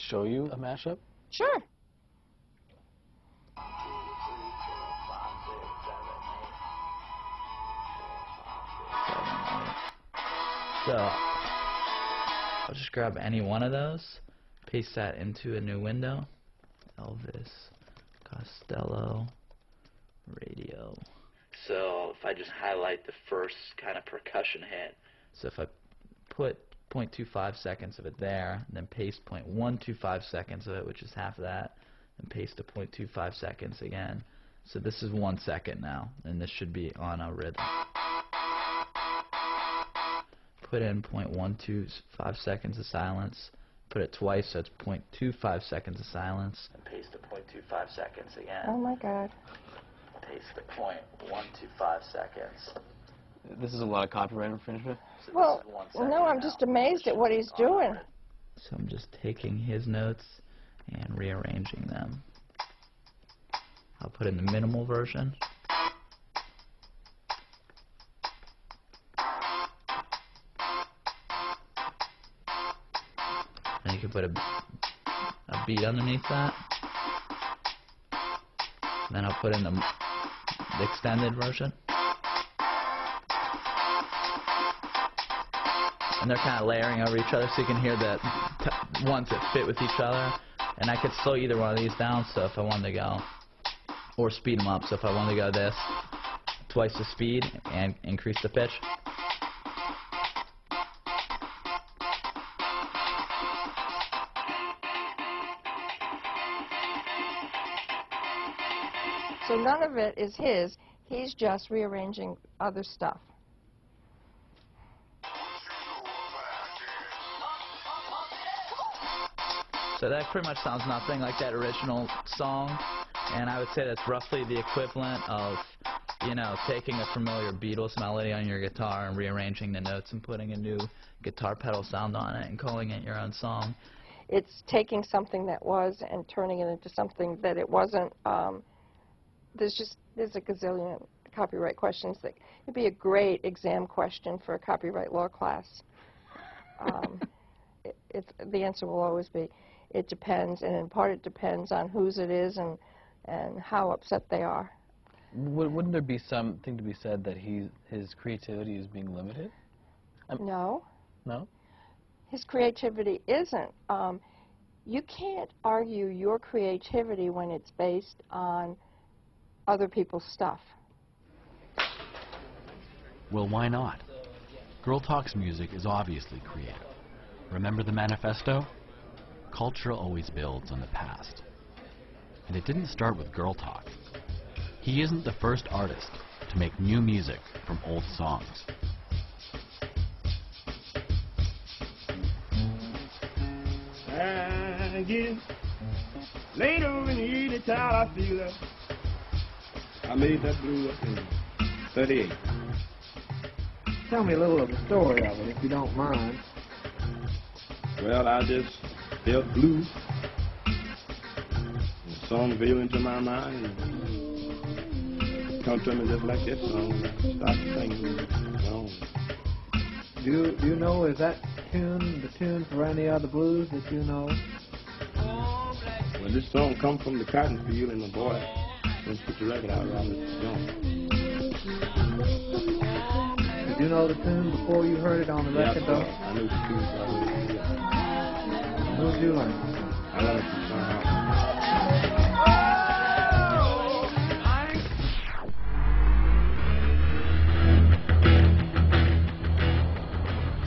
show you a mashup? Sure. So I'll just grab any one of those, paste that into a new window. Elvis Costello radio. So if I just highlight the first kind of percussion hit, so if I put 0.25 seconds of it there, and then paste 0.125 seconds of it, which is half of that, and paste a 0.25 seconds again. So this is 1 second now, and this should be on a rhythm. Put in 0.125 seconds of silence, put it twice, so it's 0.25 seconds of silence, and paste the 0.25 seconds again. Oh my God. Paste the 0.125 seconds. This is a lot of copyright infringement. So Well, no, I'm just amazed at what he's doing. So I'm just taking his notes and rearranging them. I'll put in the minimal version. And you can put a beat underneath that. And then I'll put in the extended version. And they're kind of layering over each other, so you can hear the ones that fit with each other. And I could slow either one of these down, so if I wanted to go, or speed them up, so if I wanted to go this, twice the speed and increase the pitch. So none of it is his. He's just rearranging other stuff. So that pretty much sounds nothing like that original song, and I would say that's roughly the equivalent of, you know, taking a familiar Beatles melody on your guitar and rearranging the notes and putting a new guitar pedal sound on it and calling it your own song. It's taking something that was and turning it into something that it wasn't. There's a gazillion copyright questions that would be a great exam question for a copyright law class. The answer will always be, it depends, and in part it depends on whose it is and how upset they are. Wouldn't there be something to be said that his creativity is being limited? No. No? His creativity isn't. You can't argue your creativity when it's based on other people's stuff. Well, why not? Girl Talk's music is obviously creative. Remember the manifesto? Culture always builds on the past. And it didn't start with Girl Talk. He isn't the first artist to make new music from old songs. I get later in the evening time, I feel that I made that blue up in 38. Tell me a little of the story of it, if you don't mind. Well, I just felt blue. The song veiled into my mind and come to me just like this song. I started singing the song. Do you know, is that tune the tune for any other blues that you know? Well, this song come from the cotton field, and the boy just put the record out around this song. Did you know the tune before you heard it on the record, though? I knew the tune. When did you learn? I learned from somehow.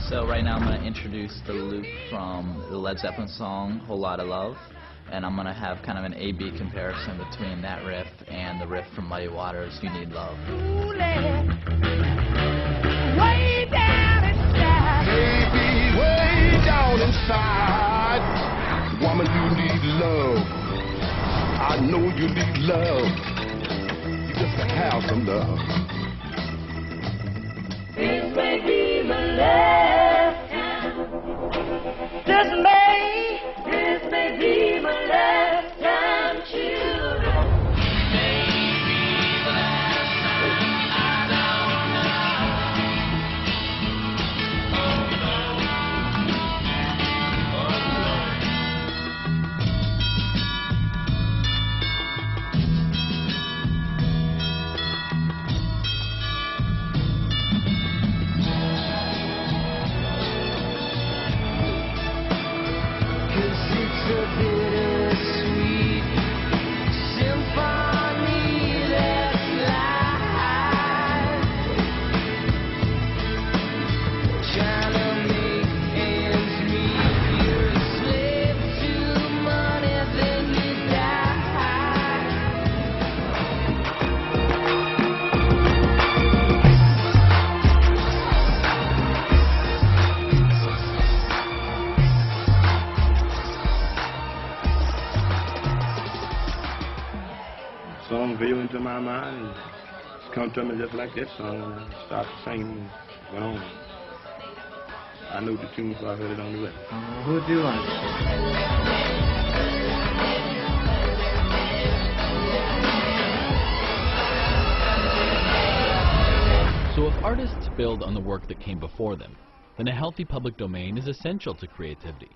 So right now I'm going to introduce the loop from the Led Zeppelin song, Whole Lotta Love, and I'm going to have kind of an A-B comparison between that riff and the riff from Muddy Waters, You Need Love. Ooh, way down inside. Baby, way down inside. Woman, you need love. I know you need love. You just gotta have some love. This may be my last time. This may be my last time, children. Maybe the last time, I don't know. Oh, no. Oh, no. bittersweet symphony that's life. Trying to make ends meet. You're a slave to money, then you die. Song veiled into my mind and come to me just like that song, and I started singing and went on. I knew the tune, so I heard it on the record. Who'd you like? So if artists build on the work that came before them, then a healthy public domain is essential to creativity.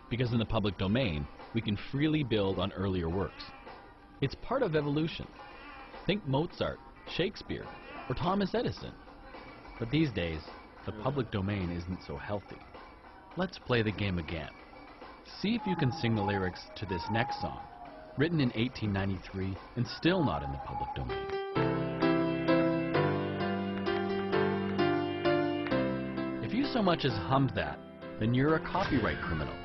Because in the public domain, we can freely build on earlier works. It's part of evolution. Think Mozart, Shakespeare, or Thomas Edison. But these days, the public domain isn't so healthy. Let's play the game again. See if you can sing the lyrics to this next song, written in 1893 and still not in the public domain. If you so much as hummed that, then you're a copyright criminal.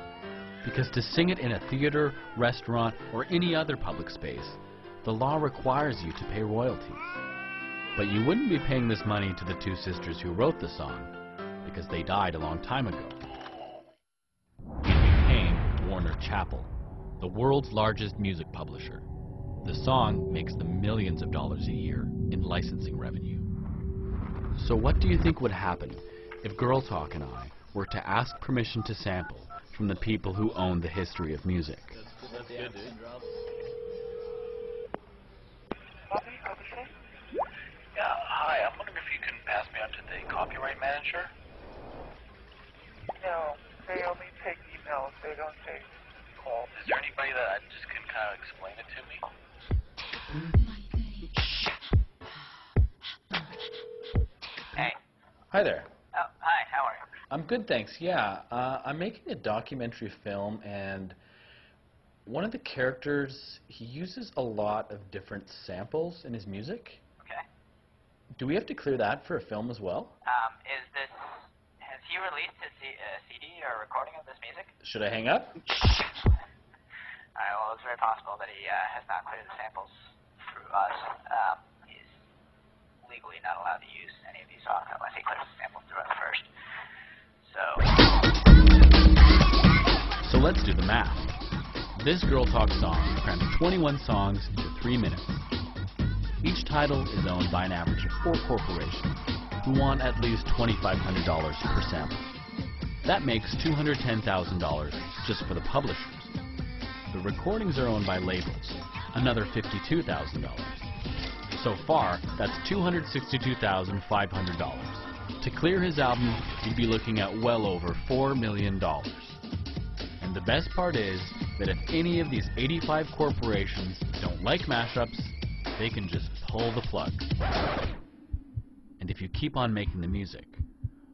Because to sing it in a theater, restaurant, or any other public space, the law requires you to pay royalties. But you wouldn't be paying this money to the two sisters who wrote the song, because they died a long time ago. You'd be paying Warner Chappell, the world's largest music publisher. The song makes them millions of dollars a year in licensing revenue. So what do you think would happen if Girl Talk and I were to ask permission to sample from the people who own the history of music? That's good, dude. Yeah, hi. I'm wondering if you can pass me on to the copyright manager. No, they only take emails. They don't take calls. Is there anybody that just can kind of explain it to me? Hey. Hi there. Oh, hi. How are you? I'm good, thanks. Yeah, I'm making a documentary film, and one of the characters, he uses a lot of different samples in his music. Okay. Do we have to clear that for a film as well? Has he released his CD or recording of this music? Should I hang up? Well, it's very possible that he has not cleared the samples through us. He's legally not allowed to use any of these songs unless he clears the samples through us first. So let's do the math. This Girl Talk song crams 21 songs into 3 minutes. Each title is owned by an average of 4 corporations who want at least $2,500 per sample. That makes $210,000 just for the publishers. The recordings are owned by labels, another $52,000. So far, that's $262,500. To clear his album, you'd be looking at well over $4 million. And the best part is that if any of these 85 corporations don't like mashups, they can just pull the plug. And if you keep on making the music,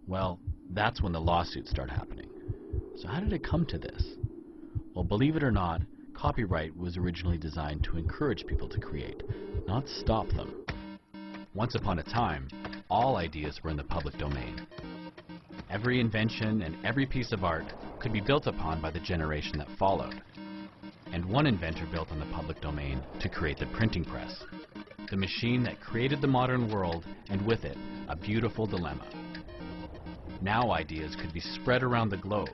well, that's when the lawsuits start happening. So how did it come to this? Well, believe it or not, copyright was originally designed to encourage people to create, not stop them. Once upon a time, all ideas were in the public domain. Every invention and every piece of art could be built upon by the generation that followed. And one inventor built on the public domain to create the printing press, the machine that created the modern world, and with it, a beautiful dilemma. Now ideas could be spread around the globe.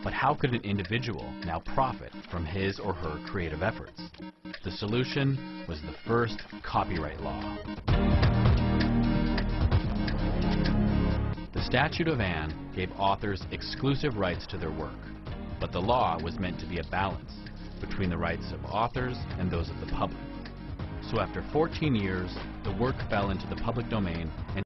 But how could an individual now profit from his or her creative efforts? The solution was the first copyright law. The Statute of Anne gave authors exclusive rights to their work, but the law was meant to be a balance between the rights of authors and those of the public. So after 14 years, the work fell into the public domain and